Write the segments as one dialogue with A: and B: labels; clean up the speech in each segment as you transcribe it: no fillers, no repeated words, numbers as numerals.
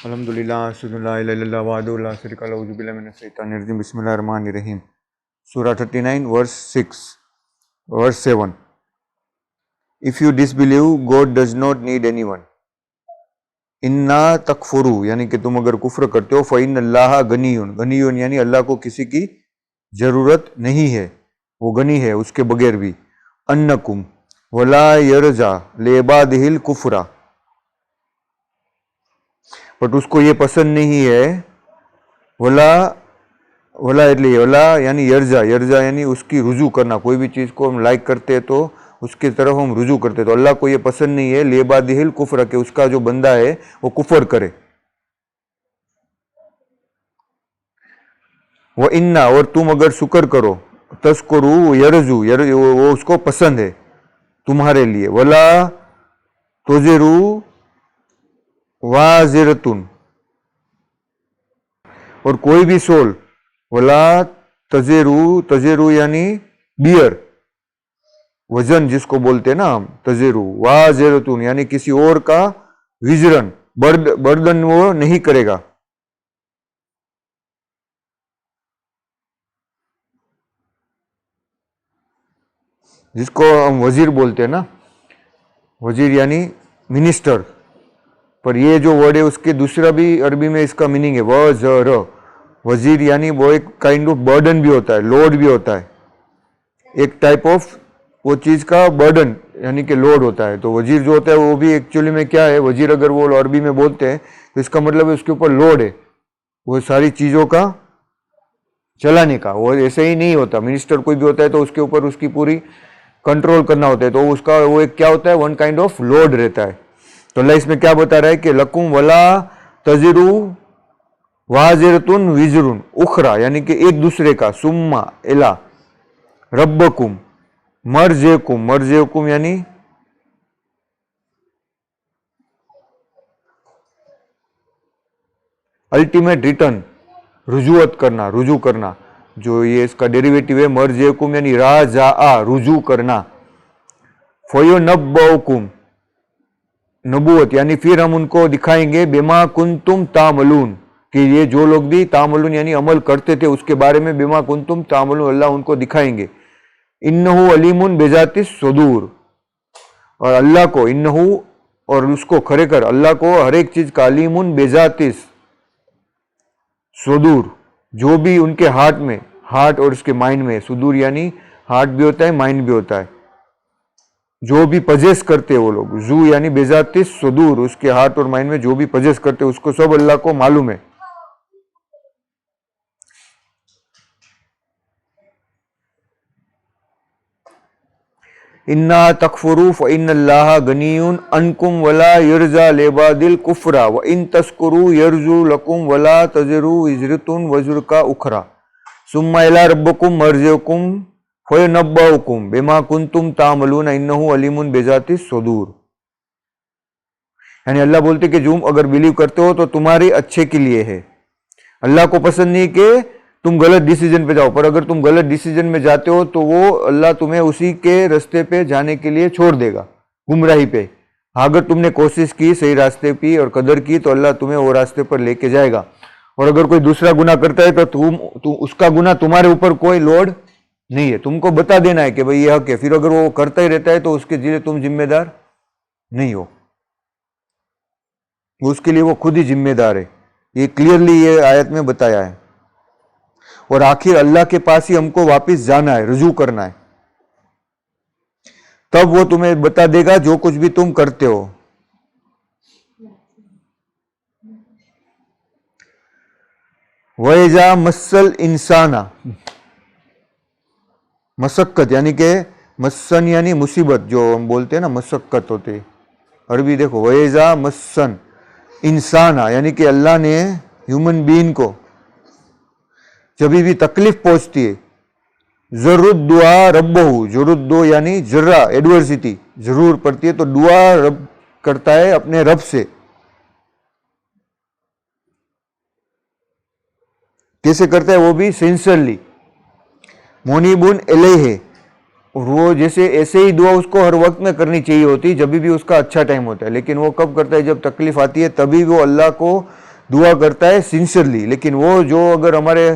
A: अल्हम्दुलिल्लाह अस्सलातु इल्लल्लाह वहदहु ला शरीका लहु औज़ु बिल्लाहि मिनश शैतानिर रजीम बिस्मिल्लाहिर रहमानिर रहीम Surah 39 verse 6 verse 7 If you disbelieve, God does not need anyone. इन्ना तकफुरु यानी कि तुम अगर कुफ्र करते हो फ़इन अल्लाह गनीयुन, गनीयुन यानी अल्लाह को किसी की जरूरत नहीं है, वो गनी है उसके बगैर भी। अन्नकुम वला यरजा लेबादिहिल कुफ्रा, बट उसको ये पसंद नहीं है। वला वला એટલે वला यानी यरजा, यरजा यानी उसकी रुजू करना। कोई भी चीज़ को हम लाइक करते हैं तो उसकी तरफ हम रुजू करते हैं, तो अल्लाह को ये पसंद नहीं है लेबादिहिल कुफ्र के उसका जो बंदा है वो कुफर करे। वो इन्ना और तुम अगर शुक्र करो, तस्कुरू यरजू वो उसको पसंद है तुम्हारे लिए। वला तुजिरू वाजिरतुन और कोई भी सोल, वला तजेरू, तजेरू यानी बियर, वजन जिसको बोलते हैं ना हम, तजेरू वाजिरतुन यानी किसी और का विजरन, बर्डन वो नहीं करेगा। जिसको हम वजीर बोलते हैं ना, वजीर यानी मिनिस्टर, पर ये जो वर्ड है उसके दूसरा भी अरबी में इसका मीनिंग है वज़र। वजीर यानी वो एक काइंड ऑफ बर्डन भी होता है, लोड भी होता है, एक टाइप ऑफ वो चीज़ का बर्डन यानी कि लोड होता है। तो वजीर जो होता है वो भी एक्चुअली में क्या है, वजीर अगर वो अरबी में बोलते हैं तो इसका मतलब है उसके ऊपर लोड है, वो सारी चीज़ों का चलाने का। वो ऐसे ही नहीं होता, मिनिस्टर कोई भी होता है तो उसके ऊपर उसकी पूरी कंट्रोल करना होता है, तो उसका वो एक क्या होता है, वन काइंड ऑफ लोड रहता है। तो अल्लाह इसमें क्या बता रहा है कि लकुम वला तजिरू वाजिरतुन विजरुन उखरा यानी कि एक दूसरे का, सुम्मा इला रब्बकुम मर्जेकुम, मर्जेकुम यानी अल्टीमेट रिटर्न, रुजुअत करना, रुजू करना। जो ये इसका डेरिवेटिव है मर्जेकुम यानी राजा रुजू करना। फयो नब्बउकुम नबूवत यानी फिर हम उनको दिखाएंगे बेमा कुंतुम तामलून, कि ये जो लोग भी तामलून यानी अमल करते थे उसके बारे में बेमा कुंतुम तामलून अल्लाह उनको दिखाएंगे। इन्नहु अलीमुन बेजातिस सुदूर, और अल्लाह को इन्नहु और उसको खरेखर अल्लाह को हर एक चीज का अलीमुन बेजातिस सुदूर, जो भी उनके हार्ट में, हार्ट और उसके माइंड में, सुदूर यानी हार्ट भी होता है माइंड भी होता है, जो भी पजेस करते हैं वो लोग, जू यानी बेजातिस सुदूर, उसके हार्ट और माइंड में जो भी पजेस करते हैं उसको सब अल्लाह को मालूम है। इन्ना तकफुरू फ़इन्नल्लाह गनीयुन अनकुम वला यरजा लेबादिल कुफ्रा व इन तस्कुरू यरजू लकुम वला तजरू इजरतुन वजुर का उखरा सुम्मा इला रब्बकुम मर्जिउकुम फयनब्बउकुम बिमा कुंतुम तामलून इन्नहु अलीमुन बेजातिस सुदूर। यानी अल्लाह बोलते कि तुम अगर बिलीव करते हो तो तुम्हारे अच्छे के लिए है। अल्लाह को पसंद नहीं कि तुम गलत डिसीजन पे जाओ, पर अगर तुम गलत डिसीजन में जाते हो तो वो अल्लाह तुम्हें उसी के रास्ते पे जाने के लिए छोड़ देगा, गुमराही पे। अगर तुमने कोशिश की सही रास्ते की और कदर की तो अल्लाह तुम्हें वो रास्ते पर लेके जाएगा। और अगर कोई दूसरा गुनाह करता है तो तुम उसका गुनाह तुम्हारे ऊपर कोई लोड नहीं है, तुमको बता देना है कि भाई ये हक है। फिर अगर वो करता ही रहता है तो उसके लिए तुम जिम्मेदार नहीं हो, उसके लिए वो खुद ही जिम्मेदार है। ये क्लियरली ये आयत में बताया है। और आखिर अल्लाह के पास ही हमको वापस जाना है, रुजू करना है, तब वो तुम्हें बता देगा जो कुछ भी तुम करते हो। वैजा मस्सल इंसाना, मशक्कत यानी कि मस्सन यानी मुसीबत, जो हम बोलते हैं ना मशक्कत होती, अरबी देखो वैजा मस्सन इंसाना यानी कि अल्लाह ने ह्यूमन बीइंग को जब भी तकलीफ पहुंचती है, जरूर दुआ रब्बहू, जरूर दो यानी जर्रा एडवर्सिटी जरूर पड़ती है तो दुआ रब करता है अपने रब से। कैसे करता है वो भी सिंसियरली, मोनिबुन इलैहि, और वो जैसे ऐसे ही दुआ उसको हर वक्त में करनी चाहिए होती जब भी उसका अच्छा टाइम होता है, लेकिन वो कब करता है जब तकलीफ आती है, तभी वो अल्लाह को दुआ करता है सिंसियरली, लेकिन वो जो अगर हमारे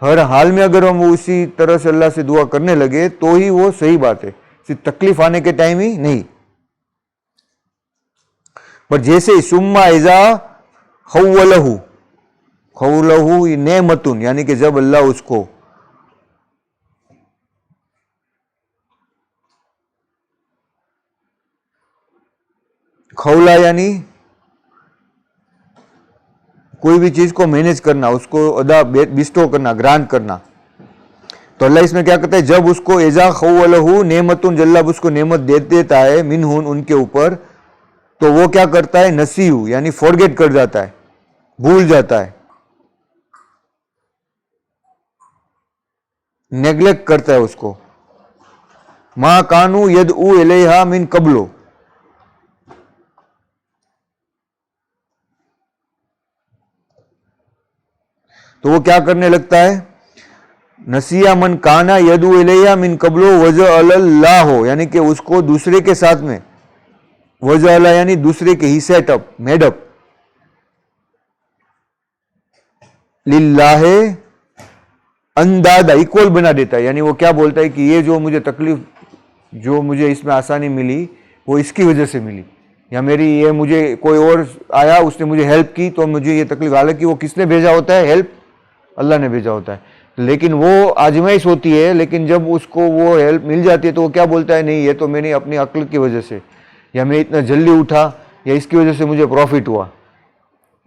A: हर हाल में अगर हम उसी तरह से अल्लाह से दुआ करने लगे तो ही वो सही बात है, सिर्फ तकलीफ आने के टाइम ही नहीं। पर जैसे सुम्मा इज़ा खव्वलहू, खव्वलहू नेमतुन, यानी कि जब अल्लाह उसको खौला यानी कोई भी चीज को मैनेज करना, उसको अदा बिस्टो करना, ग्रांट करना। तो अल्लाह इसमें क्या कहता है, जब उसको एजा खौलहू नेमतुन, जल्लाब उसको नेमत दे देता है, मिनहुन उनके ऊपर, तो वो क्या करता है, नसीहू यानी फॉरगेट कर जाता है, भूल जाता है, नेग्लेक्ट करता है उसको। मा कानू यद उ इलेहा मिन कबलो, तो वो क्या करने लगता है, नसिया मन काना यदु इलेया मिन कबलो वज अल्लाह हो, यानी कि उसको दूसरे के साथ में, वज अल्लाह यानी दूसरे के ही सेटअप मेडअप, लिल्लाहे अंदादा इक्वल बना देता है। यानी वो क्या बोलता है कि ये जो मुझे तकलीफ, जो मुझे इसमें आसानी मिली वो इसकी वजह से मिली, या मेरी ये मुझे कोई और आया उसने मुझे हेल्प की तो मुझे ये तकलीफ, हालांकि वो किसने भेजा होता है, हेल्प अल्लाह ने भेजा होता है, लेकिन वो आजमाइश होती है। लेकिन जब उसको वो हेल्प मिल जाती है तो वो क्या बोलता है, नहीं ये तो मैंने अपनी अक्ल की वजह से, या मैं इतना जल्दी उठा, या इसकी वजह से मुझे प्रॉफिट हुआ,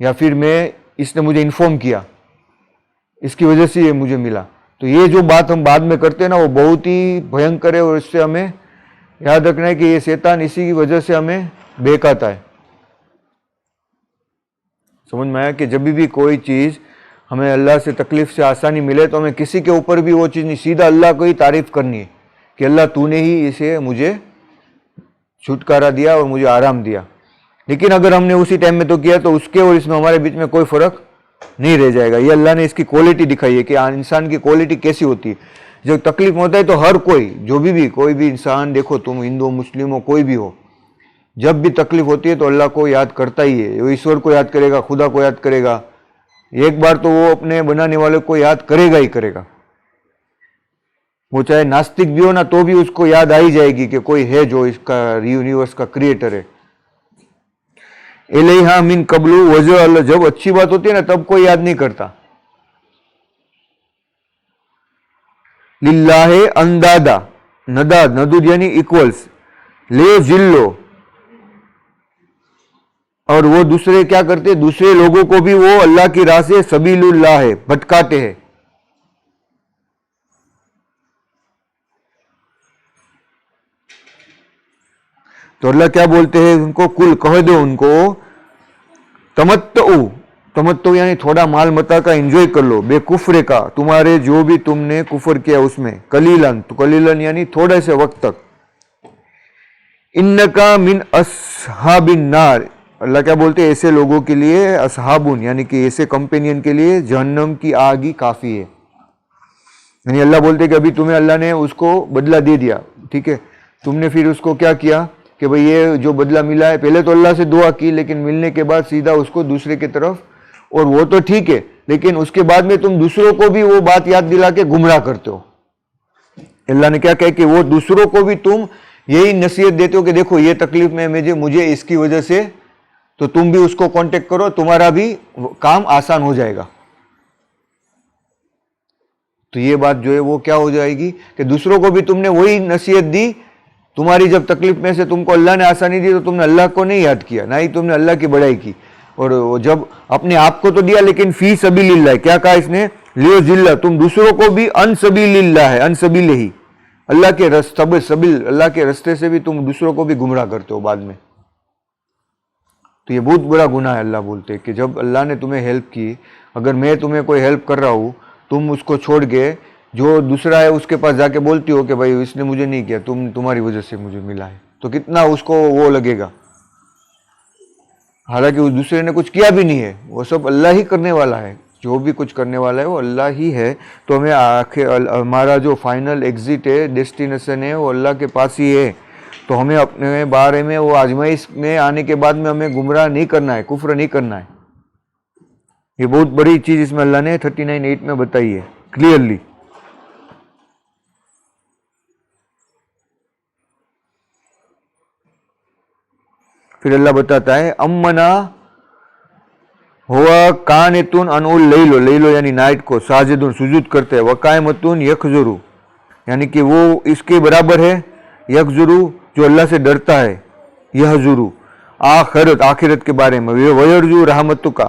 A: या फिर मैं इसने मुझे इन्फॉर्म किया, इसकी वजह से ये मुझे मिला। तो ये जो बात हम बाद में करते हैं ना, वो बहुत ही भयंकर है, और इससे हमें याद रखना है कि ये शैतान इसी की वजह से हमें बहकाता है। समझ में आया कि जब भी कोई चीज़ हमें अल्लाह से तकलीफ से आसानी मिले तो हमें किसी के ऊपर भी वो चीज़ नहीं, सीधा अल्लाह को ही तारीफ करनी है कि अल्लाह तूने ही इसे मुझे छुटकारा दिया और मुझे आराम दिया। लेकिन अगर हमने उसी टाइम में तो किया तो उसके और इसमें हमारे बीच में कोई फर्क नहीं रह जाएगा। ये अल्लाह ने इसकी क्वालिटी दिखाई है कि इंसान की क्वालिटी कैसी होती है। जब तकलीफ होता है तो हर कोई, जो भी कोई भी इंसान, देखो तुम हिंदू मुस्लिम हो कोई भी हो, जब भी तकलीफ होती है तो अल्लाह को याद करता ही है। वो ईश्वर को याद करेगा, खुदा को याद करेगा, एक बार तो वो अपने बनाने वाले को याद करेगा ही करेगा। वो चाहे नास्तिक भी हो ना तो भी उसको याद आ ही जाएगी कि कोई है जो इसका यूनिवर्स का क्रिएटर है। इलेहा मिन कबलू वजह अल्लाह, जब अच्छी बात होती है ना तब कोई याद नहीं करता। लिल्लाहे अंदादा, नदाद नदूद यानी इक्वल्स, ले जिल्लो, और वो दूसरे क्या करते, दूसरे लोगों को भी वो अल्लाह की राह से सबीलुल्लाह है, भटकाते हैं। तो अल्लाह क्या बोलते हैं उनको, कुल कह दो उनको, तमत्तु यानी थोड़ा माल मता का एंजॉय कर लो, बेकुफरे का, तुम्हारे जो भी तुमने कुफर किया उसमें, कलीलन, तो कलीलन यानी थोड़े से वक्त तक, इन्नका मिन अस्हाबिन नार, अल्लाह क्या बोलते हैं ऐसे लोगों के लिए, असहाबुन यानी कि ऐसे कंपेनियन के लिए जहन्नम की आग ही काफ़ी है। यानी अल्लाह बोलते कि अभी तुम्हें अल्लाह ने उसको बदला दे दिया, ठीक है, तुमने फिर उसको क्या किया कि भाई ये जो बदला मिला है, पहले तो अल्लाह से दुआ की, लेकिन मिलने के बाद सीधा उसको दूसरे की तरफ, और वो तो ठीक है, लेकिन उसके बाद में तुम दूसरों को भी वो बात याद दिला के गुमराह करते हो। अल्लाह ने क्या कहा कि वो दूसरों को भी तुम यही नसीहत देते हो कि देखो ये तकलीफ में मुझे इसकी वजह से, तो तुम भी उसको कांटेक्ट करो, तुम्हारा भी काम आसान हो जाएगा। तो ये बात जो है वो क्या हो जाएगी कि दूसरों को भी तुमने वही नसीहत दी, तुम्हारी जब तकलीफ में से तुमको अल्लाह ने आसानी दी तो तुमने अल्लाह को नहीं याद किया, ना ही तुमने अल्लाह की बड़ाई की, और जब अपने आप को तो दिया लेकिन फी सबीलिल्लाह, क्या कहा इसने, लियो जिल्ला, तुम दूसरों को भी अन सबीलिल्लाह है, अन सबील ही, अल्लाह के रस्ते, सबील अल्लाह के रास्ते से भी तुम दूसरों को भी गुमराह करते हो बाद में। तो ये बहुत बड़ा गुनाह है। अल्लाह बोलते हैं कि जब अल्लाह ने तुम्हें हेल्प की, अगर मैं तुम्हें कोई हेल्प कर रहा हूँ, तुम उसको छोड़ के जो दूसरा है उसके पास जाके बोलती हो कि भाई इसने मुझे नहीं किया, तुम्हारी वजह से मुझे मिला है, तो कितना उसको वो लगेगा, हालांकि उस दूसरे ने कुछ किया भी नहीं है, वो सब अल्लाह ही करने वाला है, जो भी कुछ करने वाला है वो अल्लाह ही है। तो हमें आखिर हमारा जो फाइनल एग्जिट है, डेस्टिनेशन है, वो अल्लाह के पास ही है। तो हमें अपने बारे में वो आजमाइश में आने के बाद में हमें गुमराह नहीं करना है, कुफ्र नहीं करना है। ये बहुत बड़ी चीज इसमें अल्लाह ने 39:8 में बताई है क्लियरली। फिर अल्लाह बताता है अम्मना हुआ कानितुन अनुल लैलो यानी नाइट को, साजिदुन सुजूद करते हैं, वकायमतुन यखजुरु यानी कि वो इसके बराबर है, यखजुरु जो अल्लाह से डरता है, यहजुरु आखिरत आखिरत के बारे में, वयरजू रहमतु का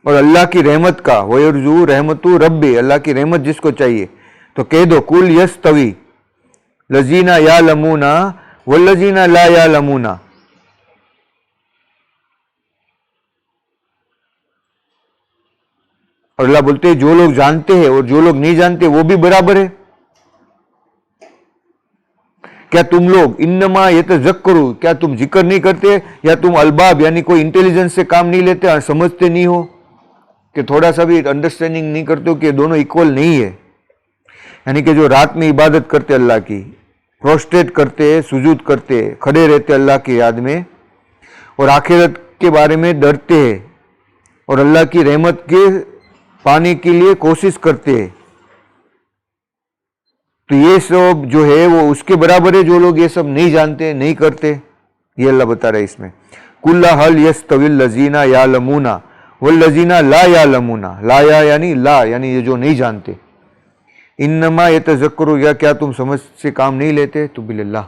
A: और अल्लाह की रहमत का, वयरजू रहमतु रब्बी अल्लाह की रहमत जिसको चाहिए। तो कह दो कुल यस्तवी लजीना या लमूना वल्लजीना ला या लमूना, और अल्लाह बोलते हैं जो लोग जानते हैं और जो लोग नहीं जानते वो भी बराबर है। क्या तुम लोग इन्नमा यतज़क्करू क्या तुम जिक्र नहीं करते, या तुम अलबाब यानी कोई इंटेलिजेंस से काम नहीं लेते और समझते नहीं हो, कि थोड़ा सा भी अंडरस्टैंडिंग नहीं करते हो कि दोनों इक्वल नहीं है। यानी कि जो रात में इबादत करते अल्लाह की, प्रोस्ट्रेट करते, सुजूद करते, खड़े रहते अल्लाह की याद में, और आखिरत के बारे में डरते हैं और अल्लाह की रहमत के पाने के लिए कोशिश करते हैं, तो ये सब जो है वो उसके बराबर है जो लोग ये सब नहीं जानते नहीं करते। ये अल्लाह बता रहे इसमें कुल्ला हल यस्तविल लजीना या लमूना वल लजीना ला या लमूना, ला या यानी ये जो नहीं जानते, इन्नमा यतज़क्करू या क्या तुम समझ से काम नहीं लेते, तो बिल्लाह।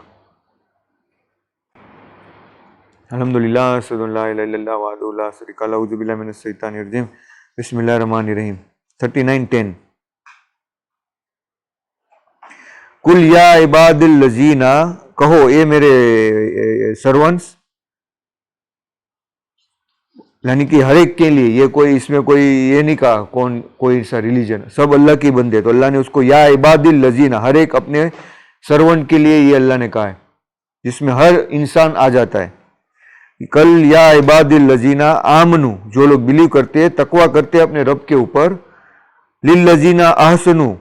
A: अल्हम्दुलिल्लाह सल्लल्लाहु अलैहि वसल्लम ला शरीका लहू औज़ु बिल्लाहि मिनश शैतानिर रजीम बिस्मिल्लाहिर्रहमानिर्रहीम 39:10 कुल या इबादिल लजीना कहो ए मेरे सर्वेंट्स, यानी कि हर एक के लिए, ये कोई इसमें कोई ये नहीं कहा कौन कोई सा रिलीजन, सब अल्लाह के बंदे, तो अल्लाह ने उसको या इबादिल लजीना हर एक अपने सर्वेंट के लिए ये अल्लाह ने कहा है, जिसमें हर इंसान आ जाता है। कल या इबादिल लजीना आमनु जो लोग बिलीव करते हैं, तकवा करते हैं अपने रब के ऊपर, लिल लजीना अहसनु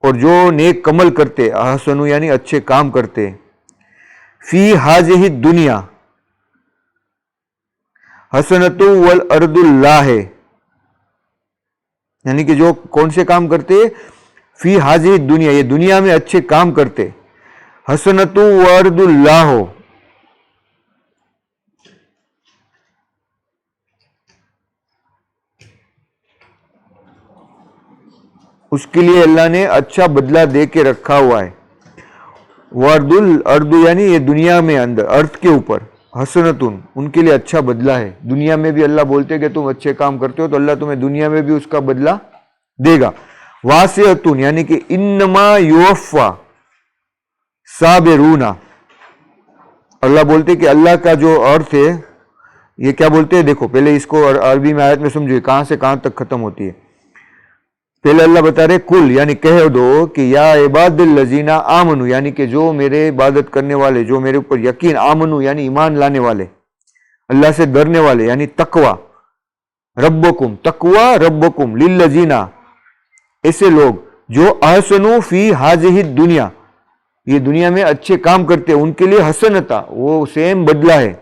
A: और जो नेक कमल करते, अहसनु यानी अच्छे काम करते, फी हाजिही दुनिया हसनतु वल अर्दुल्लाह है, यानी कि जो कौन से काम करते, फी हाजिही दुनिया ये दुनिया में अच्छे काम करते, हसनतु व अर्दुल्लाह हो उसके लिए अल्लाह ने अच्छा बदला दे के रखा हुआ है। वर्दुल अर्दु यानी ये दुनिया में अंदर अर्थ के ऊपर, हसनतुन उनके लिए अच्छा बदला है। दुनिया में भी अल्लाह बोलते हैं कि तुम अच्छे काम करते हो तो अल्लाह तुम्हें दुनिया में भी उसका बदला देगा। वासियतुन यानी कि इन्नमा युवफ़ा साबिरूना, अल्लाह बोलते हैं कि अल्लाह का जो अर्थ है ये क्या बोलते हैं, देखो पहले इसको अरबी में आयत में समझिए कहां से कहां तक खत्म होती है। पहले अल्लाह बता रहे कुल यानी कह दो कि या इबादिल लजीना आमनु यानी कि जो मेरे इबादत करने वाले, जो मेरे ऊपर यकीन, आमनु यानी ईमान लाने वाले, अल्लाह से डरने वाले यानी तकवा, रब्बकुम तकवा रब्बकुम लिल लजीना ऐसे लोग जो अहसनु फी हाजिही दुनिया ये दुनिया में अच्छे काम करते हैं उनके लिए हसनता वो सेम बदला है।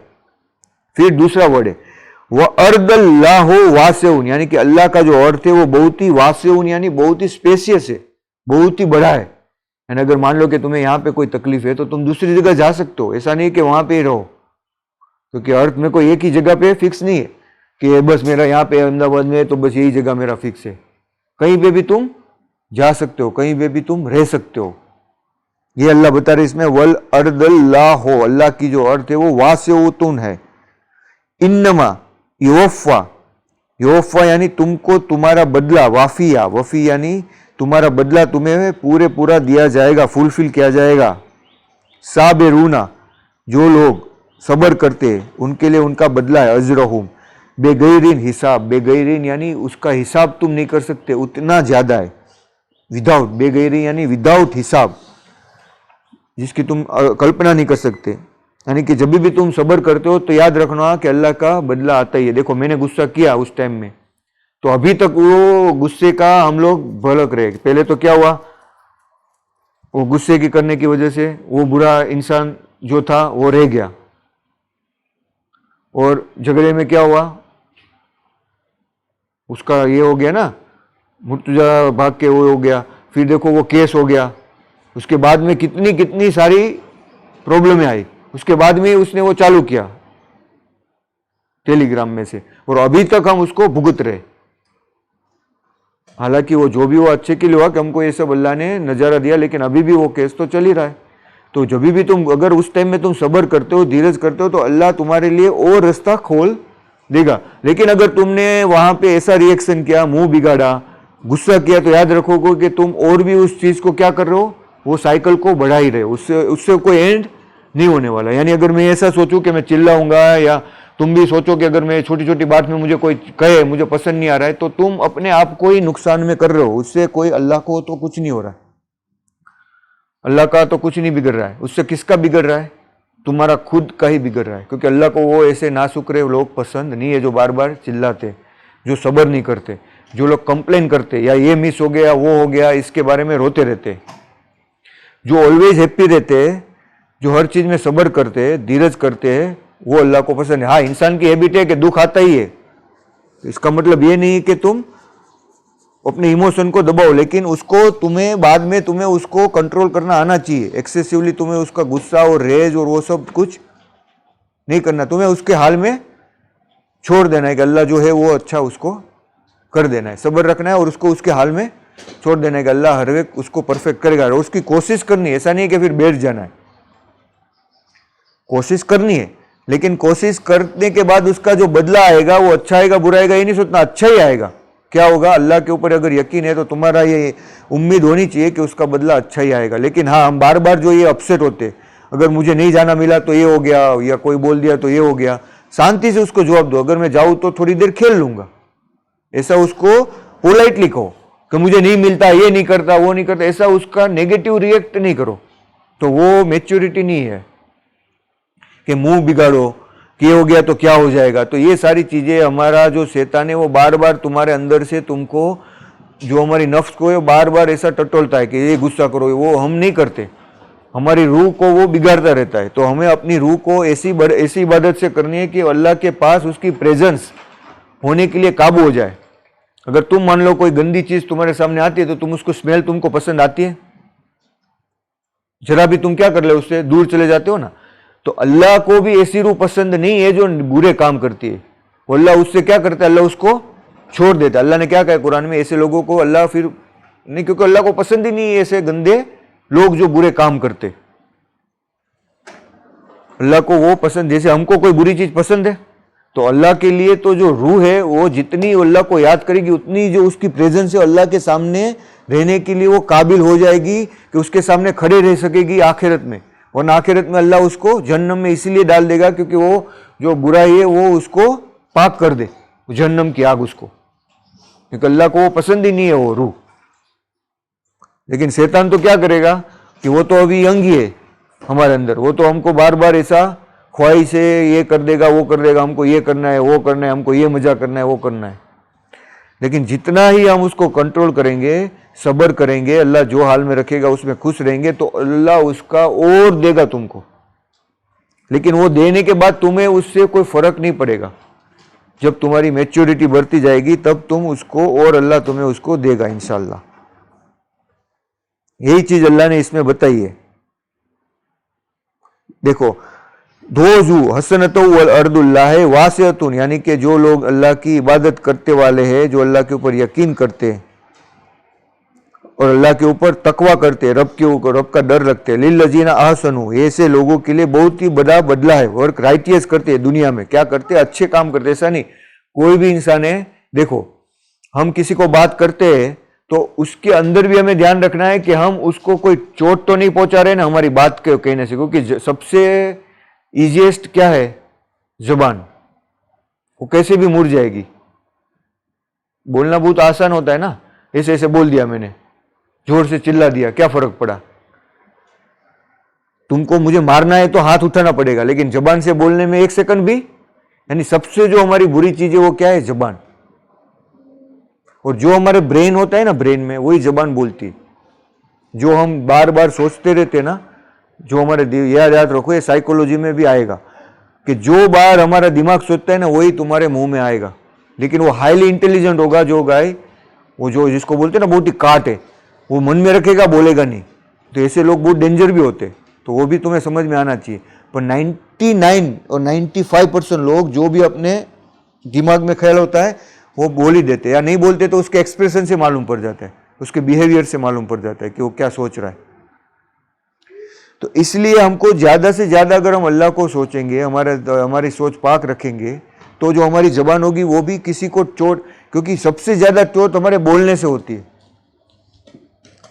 A: फिर दूसरा वर्ड है वह अर्दल्लाहु वासिउन यानी कि अल्लाह का जो अर्थ है वो बहुत ही वासिउन यानी बहुत ही स्पेसियस है, बहुत ही बड़ा है। यानी अगर मान लो कि तुम्हें यहाँ पे कोई तकलीफ है तो तुम दूसरी जगह जा सकते हो, ऐसा नहीं कि वहां पे ही रहो, क्योंकि अर्थ में कोई एक ही जगह पे फिक्स नहीं है कि बस मेरा यहाँ पे अहमदाबाद में है तो बस यही जगह मेरा फिक्स है। कहीं पे भी तुम जा सकते हो, कहीं पे भी तुम रह सकते हो। ये अल्लाह बता रहे इसमें वल अर्दल्लाहु अल्लाह की जो अर्थ है वो वासिउतुन है। इन्नमा योफ़ा यानी तुमको तुम्हारा बदला, वाफिया वफी यानी तुम्हारा बदला तुम्हें पूरे पूरा दिया जाएगा, फुलफिल किया जाएगा। साबिरूना जो लोग सब्र करते हैं उनके लिए उनका बदला है, अजरहुम बेगैरिन हिसाब, बेगैरिन यानी उसका हिसाब तुम नहीं कर सकते उतना ज्यादा है, विदाउट, बेगैरिन यानी विदाउट हिसाब जिसकी तुम कल्पना नहीं कर सकते। यानी कि जब भी तुम सब्र करते हो तो याद रखना कि अल्लाह का बदला आता ही है। देखो मैंने गुस्सा किया उस टाइम में तो अभी तक वो गुस्से का हम लोग भड़क रहे, पहले तो क्या हुआ, वो गुस्से की करने की वजह से वो बुरा इंसान जो था वो रह गया, और झगड़े में क्या हुआ, उसका ये हो गया ना, मुर्तजा भाग के वो हो गया, फिर देखो वो केस हो गया, उसके बाद में कितनी कितनी सारी प्रॉब्लमें आई, उसके बाद में उसने वो चालू किया टेलीग्राम में से, और अभी तक हम उसको भुगत रहे। हालांकि वो जो भी वो अच्छे के लिए हुआ कि हमको ये सब अल्लाह ने नजारा दिया, लेकिन अभी भी वो केस तो चल ही रहा है। तो जब भी तुम अगर उस टाइम में तुम सब्र करते हो, धीरज करते हो, तो अल्लाह तुम्हारे लिए और रास्ता खोल देगा। लेकिन अगर तुमने वहां पे ऐसा रिएक्शन किया, मुंह बिगाड़ा, गुस्सा किया, तो याद रखोगे कि तुम और भी उस चीज को क्या कर रहे हो, वो साइकिल को बढ़ा ही रहे हो, उससे कोई एंड नहीं होने वाला। यानी अगर मैं ऐसा सोचूं कि मैं चिल्लाऊंगा, या तुम भी सोचो कि अगर मैं छोटी छोटी बात में मुझे कोई कहे मुझे पसंद नहीं आ रहा है, तो तुम अपने आप को ही नुकसान में कर रहे हो, उससे कोई अल्लाह को तो कुछ नहीं हो रहा है, अल्लाह का तो कुछ नहीं बिगड़ रहा है। उससे किसका बिगड़ रहा है, तुम्हारा खुद का ही बिगड़ रहा है। क्योंकि अल्लाह को वो ऐसे नासुकरे लोग पसंद नहीं है जो बार बार चिल्लाते, जो सब्र नहीं करते, जो लोग कंप्लेन करते, या ये मिस हो गया, वो हो गया, इसके बारे में रोते रहते। जो ऑलवेज हैप्पी रहते, जो हर चीज में सब्र करते, धीरज करते, वो अल्लाह को पसंद है। हाँ, इंसान की हैबिट है कि दुख आता ही है, इसका मतलब ये नहीं कि तुम अपने इमोशन को दबाओ, लेकिन उसको तुम्हें बाद में तुम्हें उसको कंट्रोल करना आना चाहिए। एक्सेसिवली तुम्हें उसका गुस्सा और रेज और वो सब कुछ नहीं करना, तुम्हें उसके हाल में छोड़ देना है कि अल्लाह जो है वो अच्छा उसको कर देना है, सब्र रखना है और उसको उसके हाल में छोड़ देना है कि अल्लाह हर एक उसको परफेक्ट करेगा। और उसकी कोशिश करनी है, ऐसा नहीं कि फिर बैठ जाना है, कोशिश करनी है, लेकिन कोशिश करने के बाद उसका जो बदला आएगा वो अच्छा आएगा बुरा आएगा ये नहीं सोचना, अच्छा ही आएगा। क्या होगा, अल्लाह के ऊपर अगर यकीन है तो तुम्हारा ये उम्मीद होनी चाहिए कि उसका बदला अच्छा ही आएगा। लेकिन हाँ, हम बार बार जो ये अपसेट होते, अगर मुझे नहीं जाना मिला तो ये हो गया, या कोई बोल दिया तो ये हो गया, शांति से उसको जवाब दो, अगर मैं जाऊँ तो थोड़ी देर खेल लूंगा, ऐसा उसको पोलाइटली कहो कि मुझे नहीं मिलता, ये नहीं करता, वो नहीं करता, ऐसा उसका नेगेटिव रिएक्ट नहीं करो। तो वो मैच्योरिटी नहीं है कि मुंह बिगाड़ो कि ये हो गया तो क्या हो जाएगा। तो ये सारी चीजें हमारा जो शैतान है वो बार बार तुम्हारे अंदर से तुमको, जो हमारी नफ्स को है बार बार ऐसा टटोलता है कि ये गुस्सा करो, वो हम नहीं करते, हमारी रूह को वो बिगाड़ता रहता है। तो हमें अपनी रूह को ऐसी इबादत से करनी है कि अल्लाह के पास उसकी प्रेजेंस होने के लिए काबू हो जाए। अगर तुम मान लो कोई गंदी चीज तुम्हारे सामने आती है तो तुम उसको स्मेल तुमको पसंद आती है, जरा भी तुम क्या कर ले उससे दूर चले जाते हो ना। तो अल्लाह को भी ऐसी रूह पसंद नहीं है जो बुरे काम करती है, वो अल्लाह उससे क्या करता है, अल्लाह उसको छोड़ देता है। अल्लाह ने क्या कहा कुरान में, ऐसे लोगों को अल्लाह फिर नहीं, क्योंकि अल्लाह को पसंद ही नहीं है ऐसे गंदे लोग जो बुरे काम करते। अल्लाह को वो पसंद, जैसे हमको कोई बुरी चीज पसंद है, तो अल्लाह के लिए तो जो रूह है वो जितनी अल्लाह को याद करेगी उतनी जो उसकी प्रेजेंस है अल्लाह के सामने रहने के लिए वो काबिल हो जाएगी कि उसके सामने खड़े रह सकेगी आखिरत में। और आखिरत में अल्लाह उसको जहन्नम में इसीलिए डाल देगा क्योंकि वो जो बुराई है वो उसको पाक कर दे, जहन्नम की आग उसको, क्योंकि अल्लाह को वो पसंद ही नहीं है वो रूह। लेकिन शैतान तो क्या करेगा कि वो तो अभी यंग ही है हमारे अंदर, वो तो हमको बार बार ऐसा ख्वाहिश से ये कर देगा, वो कर देगा, हमको ये करना है, वो करना है, हमको ये मजा करना है, वो करना है। लेकिन जितना ही हम उसको कंट्रोल करेंगे, सब्र करेंगे, अल्लाह जो हाल में रखेगा उसमें खुश रहेंगे, तो अल्लाह उसका और देगा तुमको। लेकिन वो देने के बाद तुम्हें उससे कोई फर्क नहीं पड़ेगा। जब तुम्हारी मैच्योरिटी बढ़ती जाएगी तब तुम उसको, और अल्लाह तुम्हें उसको देगा इंशाल्लाह। यही चीज अल्लाह ने इसमें बताई है। देखो, दोजू हसनतो वल अर्दुल्लाह वासियतुन, यानी कि जो लोग अल्लाह की इबादत करते वाले हैं, जो अल्लाह के ऊपर यकीन करते हैं और अल्लाह के ऊपर तकवा करते हैं, रब के ऊपर रब का डर रखते हैं, लिल्लजीना अहसनु, ऐसे लोगों के लिए बहुत ही बड़ा बदला है। वर्क राइटियस करते हैं, दुनिया में क्या करते हैं, अच्छे काम करते हैं। ऐसा नहीं कोई भी इंसान है, देखो हम किसी को बात करते हैं तो उसके अंदर भी हमें ध्यान रखना है कि हम उसको कोई चोट तो नहीं पहुंचा रहे ना हमारी बात के कहने से, क्योंकि सबसे इजीएस्ट क्या है, जुबान, वो कैसे भी मुड़ जाएगी। बोलना बहुत आसान होता है ना, ऐसे ऐसे बोल दिया मैंने, जोर से चिल्ला दिया, क्या फर्क पड़ा। तुमको मुझे मारना है तो हाथ उठाना पड़ेगा, लेकिन जबान से बोलने में 1 सेकंड भी, यानी सबसे जो हमारी बुरी चीज है वो क्या है, जबान। और जो हमारे ब्रेन होता है ना, ब्रेन में वही जबान बोलती है। जो हम बार बार सोचते रहते हैं ना, जो हमारे याद रखो, ये साइकोलॉजी में भी आएगा। कि जो बार हमारा दिमाग सोचता है ना वही तुम्हारे मुंह में आएगा। लेकिन वो हाईली इंटेलिजेंट होगा जो गाय, वो जो जिसको बोलते हैं ना बहुत ही काट है, वो मन में रखेगा बोलेगा नहीं। तो ऐसे लोग बहुत डेंजर भी होते, तो वो भी तुम्हें समझ में आना चाहिए। पर 99 और 95% लोग जो भी अपने दिमाग में ख्याल होता है वो बोल ही देते, या नहीं बोलते तो उसके एक्सप्रेशन से मालूम पड़ जाता है, उसके बिहेवियर से मालूम पड़ जाता है कि वो क्या सोच रहा है। तो इसलिए हमको ज़्यादा से ज़्यादा अगर हम अल्लाह को सोचेंगे, हमारी सोच पाक रखेंगे, तो जो हमारी जबान होगी वो भी किसी को चोट, क्योंकि सबसे ज़्यादा चोट हमारे बोलने से होती है,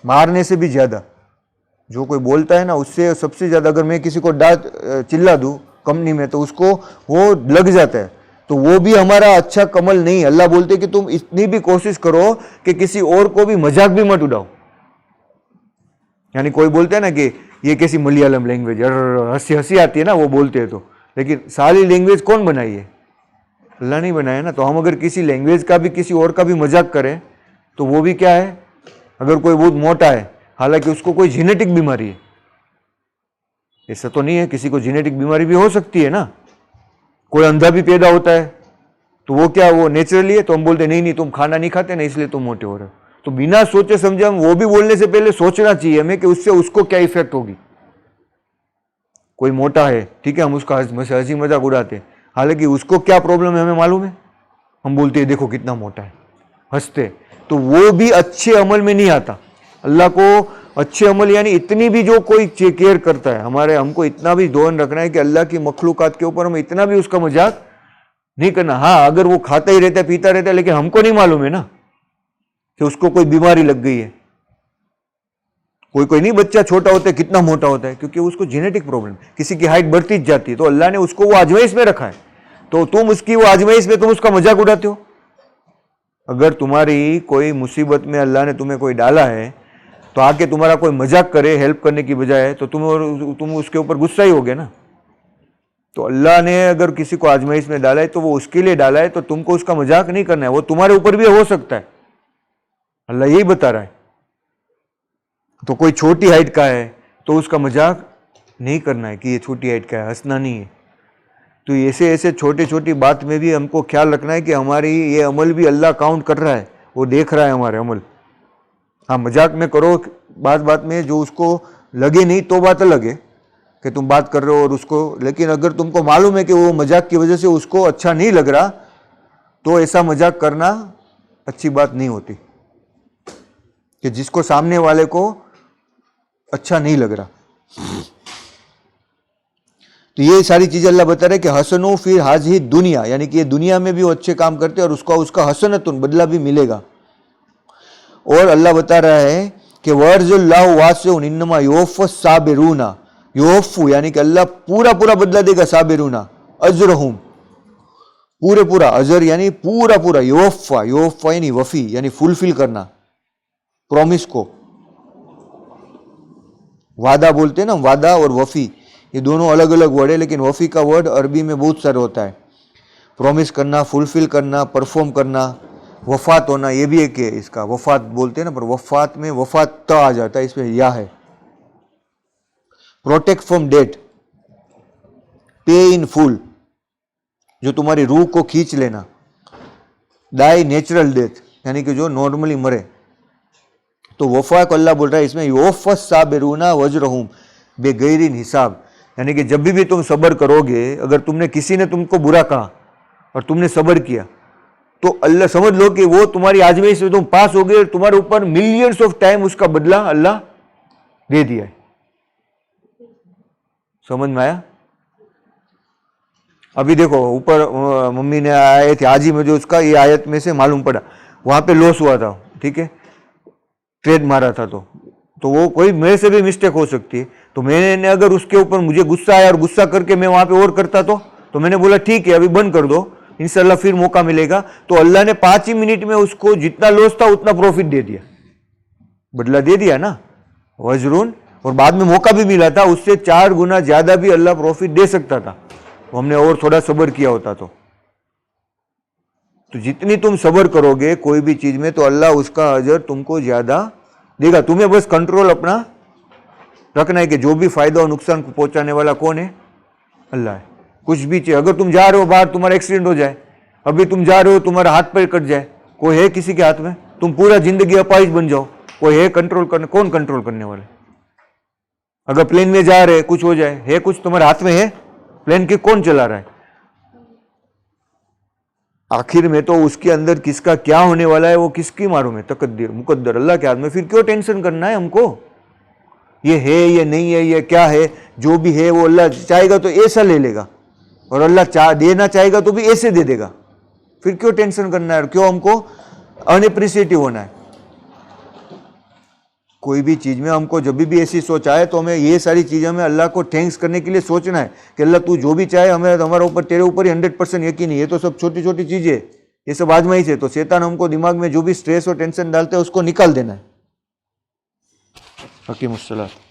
A: मारने से भी ज़्यादा। जो कोई बोलता है ना उससे सबसे ज़्यादा, अगर मैं किसी को डांट चिल्ला दूँ कंपनी में तो उसको वो लग जाता है, तो वो भी हमारा अच्छा कमल नहीं। अल्लाह बोलते कि तुम इतनी भी कोशिश करो कि किसी और को भी मजाक भी मत उड़ाओ। यानी कोई बोलते हैं ना कि ये कैसी मलयालम लैंग्वेज, हंसी हंसी आती है ना वो बोलते हैं, तो लेकिन सारी लैंग्वेज कौन बनाई है? अल्लाह नहीं बनाया ना। तो हम अगर किसी लैंग्वेज का भी किसी और का भी मजाक करें तो वो भी क्या है? अगर कोई बहुत मोटा है, हालांकि उसको कोई जेनेटिक बीमारी है, ऐसा तो नहीं है, किसी को जेनेटिक बीमारी भी हो सकती है ना। कोई अंधा भी पैदा होता है तो वो क्या, वो नेचुरली है, तो हम बोलते नहीं नहीं तुम खाना नहीं खाते ना इसलिए तुम मोटे हो रहे हो। तो बिना सोचे समझे हम वो भी बोलने से पहले सोचना चाहिए हमें कि उससे उसको क्या इफेक्ट होगी। कोई मोटा है, ठीक है, हम उसका हंसी मजाक उड़ाते हैं, हालांकि उसको क्या प्रॉब्लम है हमें मालूम है, हम बोलते हैं देखो कितना मोटा है, हंसते। तो वो भी अच्छे अमल में नहीं आता। अल्लाह को अच्छे अमल यानी इतनी भी जो कोई केयर करता है हमारे, हमको इतना भी ध्यान रखना है कि अल्लाह की मखलूकात के ऊपर हम इतना भी उसका मजाक नहीं करना। हाँ, अगर वो खाता ही रहता है पीता रहता है लेकिन हमको नहीं मालूम है ना कि उसको कोई बीमारी लग गई है। कोई कोई नहीं बच्चा छोटा होता है कितना मोटा होता है, क्योंकि उसको जेनेटिक प्रॉब्लम, किसी की हाइट बढ़ती जाती है, तो अल्लाह ने उसको वो आजमाइश में रखा है। तो तुम उसकी वो आजमाइश में तुम उसका मजाक उड़ाते हो। अगर तुम्हारी कोई मुसीबत में अल्लाह ने तुम्हें कोई डाला है तो आके तुम्हारा कोई मजाक करे हेल्प करने की बजाय, तो तुम उसके ऊपर गुस्सा ही होगे ना। तो अल्लाह ने अगर किसी को आजमाइश में डाला है तो वो उसके लिए डाला है, तो तुमको उसका मजाक नहीं करना है। वो तुम्हारे ऊपर भी हो सकता है, अल्लाह यही बता रहा है। तो कोई छोटी हाइट का है तो उसका मजाक नहीं करना है कि ये छोटी हाइट का है, हंसना नहीं है। तो ऐसे ऐसे छोटी छोटी बात में भी हमको ख्याल रखना है कि हमारी ये अमल भी अल्लाह काउंट कर रहा है, वो देख रहा है हमारे अमल। हाँ, मजाक में करो बात बात में, जो उसको लगे नहीं तो बात अलग है कि तुम बात कर रहे हो और उसको, लेकिन अगर तुमको मालूम है कि वो मजाक की वजह से उसको अच्छा नहीं लग रहा तो ऐसा मजाक करना अच्छी बात नहीं होती, कि जिसको सामने वाले को अच्छा नहीं लग रहा। तो ये सारी चीजें अल्लाह बता रहे कि हसनो फिर हाजी दुनिया, यानी कि ये दुनिया में भी वो अच्छे काम करते हैं और उसका हसनतुन बदला भी मिलेगा। और अल्लाह बता रहा है कि वर्जुल्लाहु वासिउन इन्नमा युवफ़्फ़स साबिरूना, युवफ़्फ़ु यानी कि अल्लाह पूरा पूरा बदला देगा, साबिरूना अजरहुम पूरे पूरा, अजर यानी पूरा पूरा, युवफ़्फ़ा यानी वफ़ी यानी फुलफिल करना, प्रॉमिस को। वादा बोलते हैं ना, वादा और वफ़ी ये दोनों अलग अलग वर्ड है, लेकिन वफ़ी का वर्ड अरबी में बहुत सारा होता है। प्रॉमिस करना, फुलफिल करना, परफॉर्म करना, वफात होना, ये भी एक है इसका, वफात बोलते हैं ना, पर वफात में वफात आ जाता है, इसमें या है। प्रोटेक्ट फ्रॉम डेथ, पे इन फुल, जो तुम्हारी रूह को खींच लेना। डाई नेचुरल डेथ यानी कि जो नॉर्मली मरे। तो वफा को अल्लाह बोल रहा है इसमें, युवफ़्फ़स साबिरूना वजरहुम बेगैरिन हिसाब, यानी कि जब भी तुम सब्र करोगे, अगर तुमने किसी ने तुमको बुरा कहा और तुमने सब्र किया तो अल्लाह समझ लो कि वो तुम्हारी आजमाइश में तुम पास हो गए, तुम्हारे ऊपर मिलियंस ऑफ टाइम उसका बदला अल्लाह दे दिया है। समझ में आया? अभी देखो ऊपर मम्मी ने आए थे आज ही मुझे उसका ये आयत में से मालूम पड़ा, वहां पे लॉस हुआ था, ठीक है, ट्रेड मारा था, तो वो कोई मेरे से भी मिस्टेक हो सकती है। तो मैंने अगर उसके ऊपर मुझे गुस्सा आया और गुस्सा करके मैं वहां पे और करता तो मैंने बोला ठीक है अभी बंद कर दो, इंशाल्लाह फिर मौका मिलेगा। तो अल्लाह ने 5 ही मिनट में उसको जितना लॉस था उतना प्रॉफिट दे दिया, बदला दे दिया ना, वजरून। और बाद में मौका भी मिला था, उससे 4 गुना ज्यादा भी अल्लाह प्रॉफिट दे सकता था, तो हमने और थोड़ा सब्र किया होता। तो जितनी तुम सब्र करोगे कोई भी चीज में, तो अल्लाह उसका अजर तुमको ज्यादा देगा। तुम्हें बस कंट्रोल अपना रखना है कि जो भी फायदा और नुकसान को पहुंचाने वाला कौन है? अल्लाह है। कुछ भी चाहिए। अगर तुम जा रहे हो बाहर, तुम्हारा एक्सीडेंट हो जाए, अभी तुम जा रहे हो, तुम्हारा हाथ पैर कट जाए, कोई है किसी के हाथ में? तुम पूरा जिंदगी अपाहिज बन जाओ, कोई है कंट्रोल करने? कौन कंट्रोल करने वाले? अगर प्लेन में जा रहे, कुछ हो जाए, है कुछ तुम्हारे हाथ में? है प्लेन के कौन चला रहा है? आखिर में तो उसके अंदर किसका क्या होने वाला है वो किसकी मालूम है? तकद्दीर मुकद्दर अल्लाह के हाथ में। फिर क्यों टेंशन करना है हमको? ये है, ये नहीं है, ये क्या है? जो भी है वो अल्लाह चाहेगा तो ऐसा ले लेगा, और अल्लाह देना चाहेगा तो भी ऐसे दे देगा। फिर क्यों टेंशन करना है? क्यों हमको अनएप्रिसिएटिव होना है? कोई भी चीज में हमको जब भी ऐसी सोच आए तो हमें ये सारी चीजें हमें अल्लाह को थैंक्स करने के लिए सोचना है कि अल्लाह तू जो भी चाहे, हमें हमारे ऊपर, तेरे ऊपर ही 100% यकीन है। ये तो सब छोटी छोटी चीजें, ये सब आजमाइश है। तो शैतान हमको दिमाग में जो भी स्ट्रेस और टेंशन डालते हैं उसको निकाल देना है। हकीमुस्सलात।